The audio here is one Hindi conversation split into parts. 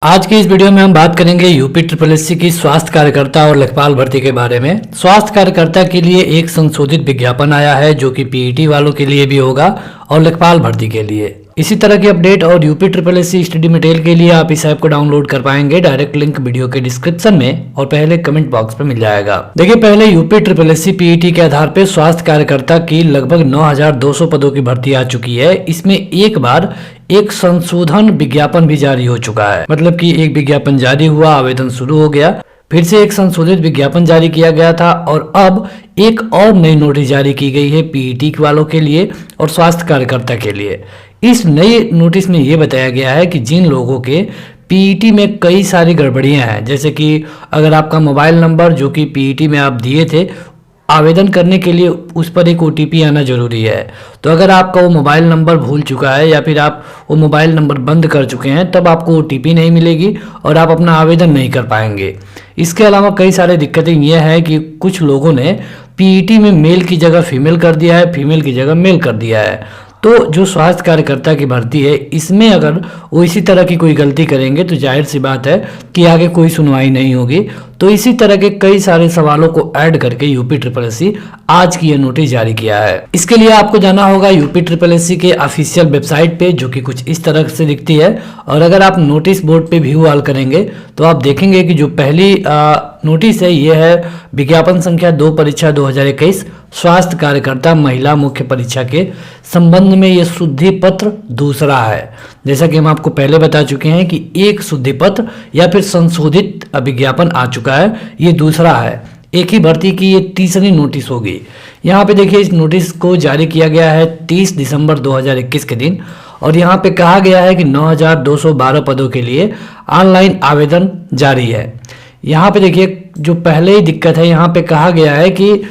आज की इस वीडियो में हम बात करेंगे यूपी ट्रिपल एससी की स्वास्थ्य कार्यकर्ता और लेखपाल भर्ती के बारे में। स्वास्थ्य कार्यकर्ता के लिए एक संशोधित विज्ञापन आया है जो कि पीईटी वालों के लिए भी होगा और लेखपाल भर्ती के लिए। इसी तरह की अपडेट और UP triple SC study material के लिए आप इस ऐप को डाउनलोड कर पाएंगे। डायरेक्ट लिंक वीडियो के डिस्क्रिप्शन में और पहले कमेंट बॉक्स पे मिल जाएगा। देखिए, पहले यूपी ट्रिपल एससी पीईटी के आधार पे स्वास्थ्य कार्यकर्ता की लगभग 9,200 पदों की भर्ती आ चुकी है। इसमें एक बार एक संशोधन विज्ञापन भी जारी हो चुका है, मतलब कि एक विज्ञापन जारी हुआ, आवेदन शुरू हो गया, फिर से एक संशोधित विज्ञापन जारी किया गया था और अब एक और नई नोटिस जारी की गई है पीईटी वालों के लिए और स्वास्थ्य कार्यकर्ता के लिए। इस नई नोटिस में ये बताया गया है कि जिन लोगों के पीईटी में कई सारी गड़बड़ियां हैं, जैसे कि अगर आपका मोबाइल नंबर जो कि पीईटी में आप दिए थे, आवेदन करने के लिए उस पर एक ओटीपी आना जरूरी है। तो अगर आपका वो मोबाइल नंबर भूल चुका है या फिर आप वो मोबाइल नंबर बंद कर चुके हैं, तब आपको ओटीपी नहीं मिलेगी और आप अपना आवेदन नहीं कर पाएंगे। इसके अलावा कई सारे दिक्कतें ये हैं कि कुछ लोगों ने पीईटी में मेल की जगह फीमेल कर दिया है, फीमेल की जगह मेल कर दिया है। तो जो स्वास्थ्य कार्यकर्ता की भर्ती है, इसमें अगर वो इसी तरह की कोई गलती करेंगे तो जाहिर सी बात है कि आगे कोई सुनवाई नहीं होगी। तो इसी तरह के कई सारे सवालों को ऐड करके यूपी ट्रिपल एससी आज की यह नोटिस जारी किया है। इसके लिए आपको जाना होगा यूपी ट्रिपल एससी के ऑफिशियल वेबसाइट पे, जो कि कुछ इस तरह से दिखती है। और अगर आप नोटिस बोर्ड पे व्यू ऑल करेंगे तो आप देखेंगे कि जो पहली नोटिस है ये है विज्ञापन संख्या 2 परीक्षा 2021 स्वास्थ्य कार्यकर्ता महिला मुख्य परीक्षा के संबंध में ये शुद्धि पत्र दूसरा है। जैसा कि हम आपको पहले बता चुके हैं कि एक शुद्धि पत्र या फिर संशोधित विज्ञापन आ चुका है, ये दूसरा है। एक ही भर्ती की ये तीसरी नोटिस होगी। यहाँ पे देखिए, इस नोटिस को जारी किया गया है 30 दिसंबर 2021 के दिन और यहाँ पे कहा गया है कि 9,212 पदों के लिए ऑनलाइन आवेदन जारी है। यहाँ पे देखिए, जो पहले ही दिक्कत है, यहाँ पे कहा गया है कि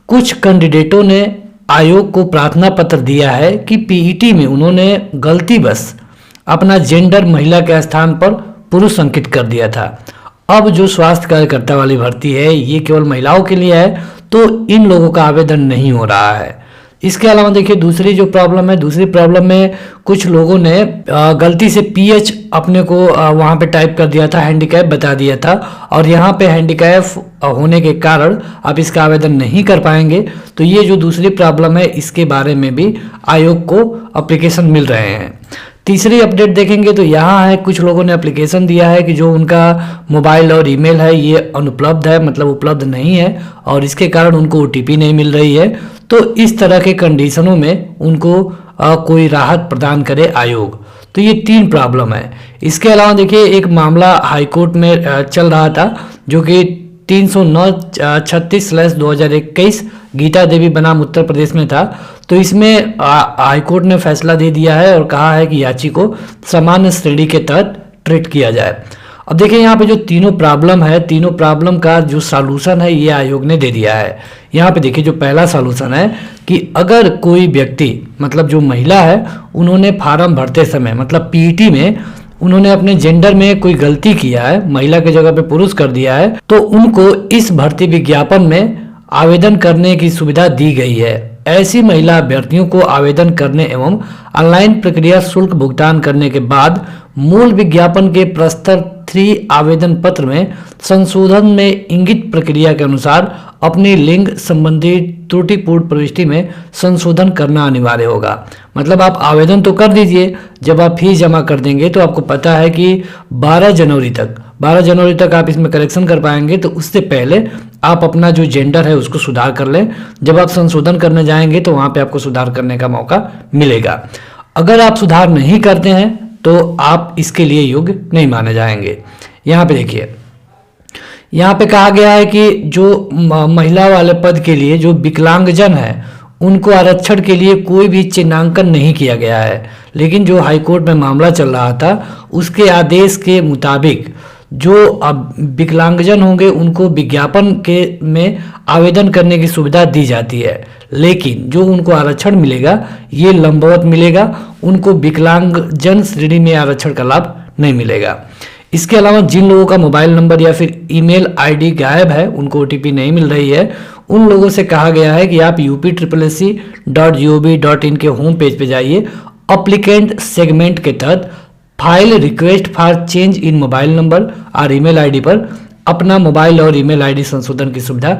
कुछ कैंडिडेटों ने आयोग को प्रार्थना पत्र दिया है कि पीईटी में उन्होंने गलतीवश अपना जेंडर महिला के स्थान पर पुरुष अंकित कर दिया था। अब जो स्वास्थ्य कार्यकर्ता वाली भर्ती है ये केवल महिलाओं के लिए है, तो इन लोगों का आवेदन नहीं हो रहा है। इसके अलावा देखिए, दूसरी जो प्रॉब्लम है, दूसरी प्रॉब्लम में कुछ लोगों ने गलती से पीएच अपने को वहाँ पे टाइप कर दिया था, हैंडीकैप बता दिया था और यहाँ पे हैंडीकैप होने के कारण आप इसका आवेदन नहीं कर पाएंगे। तो ये जो दूसरी प्रॉब्लम है, इसके बारे में भी आयोग को एप्लीकेशन मिल रहे हैं। तीसरी अपडेट देखेंगे तो यहाँ है, कुछ लोगों ने एप्लीकेशन दिया है कि जो उनका मोबाइल और ईमेल है ये अनुपलब्ध है, मतलब उपलब्ध नहीं है और इसके कारण उनको ओटीपी नहीं मिल रही है। तो इस तरह के कंडीशनों में उनको कोई राहत प्रदान करे आयोग। तो ये 3 प्रॉब्लम है। इसके अलावा देखिए, एक मामला हाईकोर्ट में चल रहा था जो कि 309/36/2021 गीता देवी बनाम उत्तर प्रदेश में था। तो इसमें हाईकोर्ट ने फैसला दे दिया है और कहा है कि याची को सामान्य श्रेणी के तहत ट्रीट किया जाए। अब देखिए, यहाँ पे जो तीनों प्रॉब्लम है, तीनों प्रॉब्लम का जो सॉल्यूशन है ये आयोग ने दे दिया है। यहाँ पे देखिए, जो पहला सॉल्यूशन है कि अगर कोई व्यक्ति, मतलब जो महिला है, उन्होंने फार्म भरते समय, मतलब पीईटी में उन्होंने अपने जेंडर में कोई गलती किया है, महिला की जगह पे पुरुष कर दिया है, तो उनको इस भर्ती विज्ञापन में आवेदन करने की सुविधा दी गई है। ऐसी महिला अभ्यर्थियों को आवेदन करने एवं ऑनलाइन प्रक्रिया शुल्क भुगतान करने के बाद मूल विज्ञापन के प्रस्तर 3 आवेदन पत्र में संशोधन में इंगित प्रक्रिया के अनुसार अपनी लिंग संबंधी त्रुटिपूर्ण प्रविष्टि में संशोधन करना अनिवार्य होगा। मतलब आप आवेदन तो कर दीजिए, जब आप फीस जमा कर देंगे तो आपको पता है कि 12 जनवरी तक आप इसमें करेक्शन कर पाएंगे। तो उससे पहले आप अपना जो जेंडर है उसको सुधार कर लें। जब आप संशोधन करने जाएंगे तो वहाँ पे आपको सुधार करने का मौका मिलेगा। अगर आप सुधार नहीं करते हैं तो आप इसके लिए योग्य नहीं माने जाएंगे। यहाँ पे देखिए, यहाँ पे कहा गया है कि जो महिला वाले पद के लिए जो विकलांगजन है उनको आरक्षण के लिए कोई भी चिन्हांकन नहीं किया गया है। लेकिन जो हाईकोर्ट में मामला चल रहा था उसके आदेश के मुताबिक जो अब विकलांगजन होंगे उनको विज्ञापन के में आवेदन करने की सुविधा दी जाती है, लेकिन जो उनको आरक्षण मिलेगा ये लंबवत मिलेगा, उनको विकलांगजन श्रेणी में आरक्षण का लाभ नहीं मिलेगा। इसके अलावा जिन लोगों का मोबाइल नंबर या फिर ईमेल आईडी गायब है, उनको ओटीपी नहीं मिल रही है, उन लोगों से कहा गया है कि आप upSSC.gov.in के होम पेज पे जाइए, अप्लीकेंट सेगमेंट के तहत file request for change in mobile number और ईमेल आईडी पर अपना मोबाइल और ईमेल आईडी संशोधन की सुविधा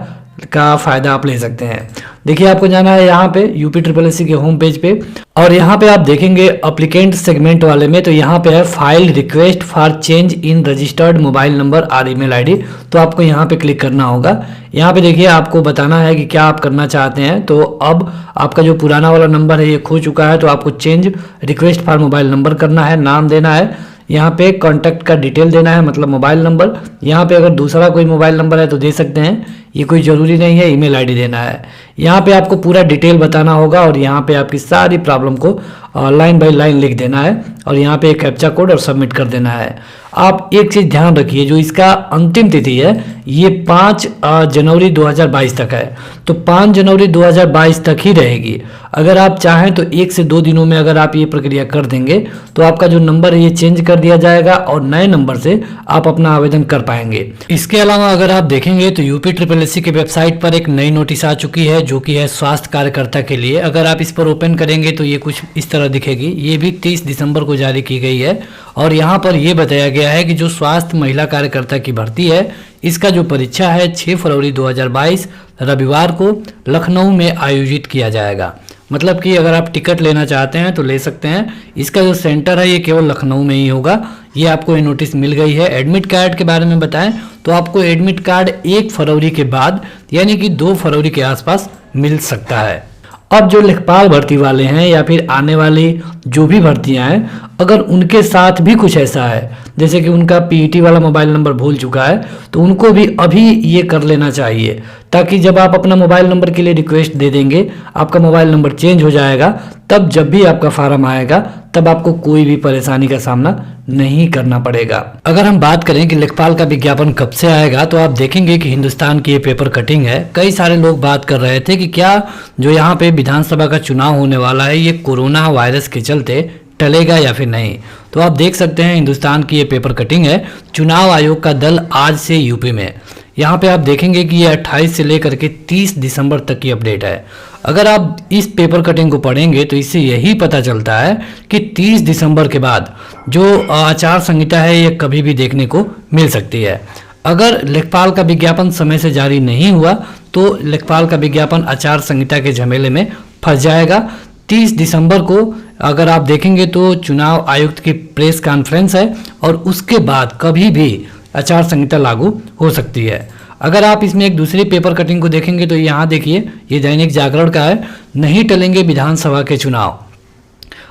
का फायदा आप ले सकते हैं। देखिए, आपको जाना है यहाँ पे UPSSC के होम पेज पे, और यहाँ पे आप देखेंगे एप्लीकेंट सेगमेंट वाले में, तो यहाँ पे है file request for change in registered mobile number और ईमेल आईडी। तो आपको यहाँ पे क्लिक करना होगा। यहाँ पे देखिए, आपको बताना है कि क्या आप करना चाहते हैं। तो अब आपका जो पुराना वाला नंबर है ये खो चुका है, तो आपको change request for mobile number करना है, नाम देना है, यहाँ पे कॉन्टैक्ट का डिटेल देना है, मतलब मोबाइल नंबर। यहाँ पे अगर दूसरा कोई मोबाइल नंबर है तो दे सकते हैं, ये कोई ज़रूरी नहीं है। ईमेल आईडी देना है। यहाँ पे आपको पूरा डिटेल बताना होगा और यहाँ पे आपकी सारी प्रॉब्लम को लाइन बाय लाइन लिख देना है और यहाँ पे एक कैप्चा कोड और सबमिट कर देना है। आप एक चीज़ ध्यान रखिए, जो इसका अंतिम तिथि है ये 5 जनवरी 2022 तक है, तो 5 जनवरी 2022 तक ही रहेगी। अगर आप चाहें तो 1 से 2 दिनों में अगर आप ये प्रक्रिया कर देंगे तो आपका जो नंबर है ये चेंज कर दिया जाएगा और नए नंबर से आप अपना आवेदन कर पाएंगे। इसके अलावा अगर आप देखेंगे तो UPSSC की वेबसाइट पर एक नई नोटिस आ चुकी है, जो कि है स्वास्थ्य कार्यकर्ता के लिए। अगर आप इस पर ओपन करेंगे तो ये कुछ इस तरह दिखेगी। ये भी 30 दिसंबर को जारी की गई है और यहाँ पर यह बताया गया है कि जो स्वास्थ्य महिला कार्यकर्ता की भर्ती है, इसका जो परीक्षा है 6 फरवरी 2022 रविवार को लखनऊ में आयोजित किया जाएगा। मतलब कि अगर आप टिकट लेना चाहते हैं तो ले सकते हैं। इसका जो सेंटर है ये केवल लखनऊ में ही होगा। ये आपको ये नोटिस मिल गई है। एडमिट कार्ड के बारे में बताएं तो आपको एडमिट कार्ड 1 फरवरी के बाद यानी कि 2 फरवरी के आसपास मिल सकता है। अब जो लेखपाल भर्ती वाले हैं या फिर आने वाली जो भी भर्तियां हैं, अगर उनके साथ भी कुछ ऐसा है जैसे कि उनका PET वाला मोबाइल नंबर भूल चुका है, तो उनको भी अभी ये कर लेना चाहिए, ताकि जब आप अपना मोबाइल नंबर के लिए रिक्वेस्ट दे देंगे, आपका मोबाइल नंबर चेंज हो जाएगा, तब जब भी आपका फॉर्म आएगा तब आपको कोई भी परेशानी का सामना नहीं करना पड़ेगा। अगर हम बात करें कि लेखपाल का विज्ञापन कब से आएगा, तो आप देखेंगे कि हिंदुस्तान की ये पेपर कटिंग है। कई सारे लोग बात कर रहे थे कि क्या जो यहाँ पे विधानसभा का चुनाव होने वाला है ये कोरोना वायरस के चलते टलेगा या फिर नहीं। तो आप देख सकते हैं हिंदुस्तान की ये पेपर कटिंग है। चुनाव आयोग का दल आज से यूपी में। यहाँ पे आप देखेंगे कि ये 28 से लेकर के 30 दिसंबर तक की अपडेट है। अगर आप इस पेपर कटिंग को पढ़ेंगे तो इससे यही पता चलता है कि 30 दिसंबर के बाद जो आचार संहिता है ये कभी भी देखने को मिल सकती है। अगर लेखपाल का विज्ञापन समय से जारी नहीं हुआ तो लेखपाल का विज्ञापन आचार संहिता के झमेले में फंस जाएगा। 30 दिसंबर को अगर आप देखेंगे तो चुनाव आयुक्त की प्रेस कॉन्फ्रेंस है और उसके बाद कभी भी आचार संहिता लागू हो सकती है। अगर आप इसमें एक दूसरी पेपर कटिंग को देखेंगे तो यहाँ देखिए, ये दैनिक जागरण का है, नहीं टलेंगे विधानसभा के चुनाव।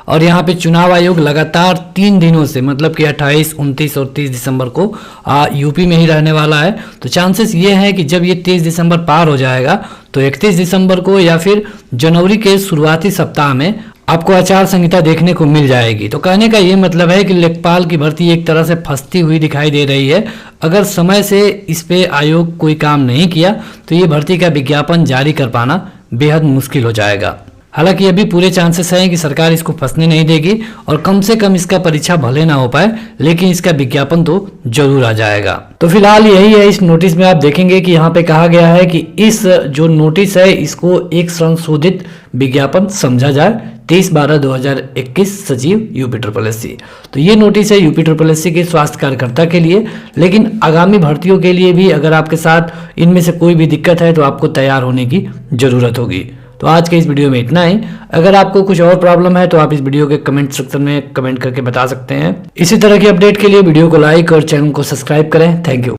और यहाँ पे चुनाव आयोग लगातार 3 दिनों से मतलब कि 28, 29 और 30 दिसंबर को यूपी में ही रहने वाला है। तो चांसेस ये है कि जब ये 30 दिसंबर पार हो जाएगा तो 31 दिसंबर को या फिर जनवरी के शुरुआती सप्ताह में आपको आचार संहिता देखने को मिल जाएगी। तो कहने का ये मतलब है कि लेखपाल की भर्ती एक तरह से फंसती हुई दिखाई दे रही है। अगर समय से इस पे आयोग कोई काम नहीं किया तो ये भर्ती का विज्ञापन जारी कर पाना बेहद मुश्किल हो जाएगा। हालांकि अभी पूरे चांसेस हैं कि सरकार इसको फंसने नहीं देगी और कम से कम इसका परीक्षा भले ना हो पाए लेकिन इसका विज्ञापन तो जरूर आ जाएगा। तो फिलहाल यही है। इस नोटिस में आप देखेंगे कि यहाँ पे कहा गया है कि इस जो नोटिस है इसको एक संशोधित विज्ञापन समझा जाए। 23/12/2021 सचिव UPSSC। तो ये नोटिस है UPSSC के स्वास्थ्य कार्यकर्ता के लिए, लेकिन आगामी भर्तियों के लिए भी अगर आपके साथ इनमें से कोई भी दिक्कत है तो आपको तैयार होने की जरूरत होगी। तो आज के इस वीडियो में इतना ही। अगर आपको कुछ और प्रॉब्लम है तो आप इस वीडियो के कमेंट सेक्शन में कमेंट करके बता सकते हैं। इसी तरह की अपडेट के लिए वीडियो को लाइक और चैनल को सब्सक्राइब करें। Thank you.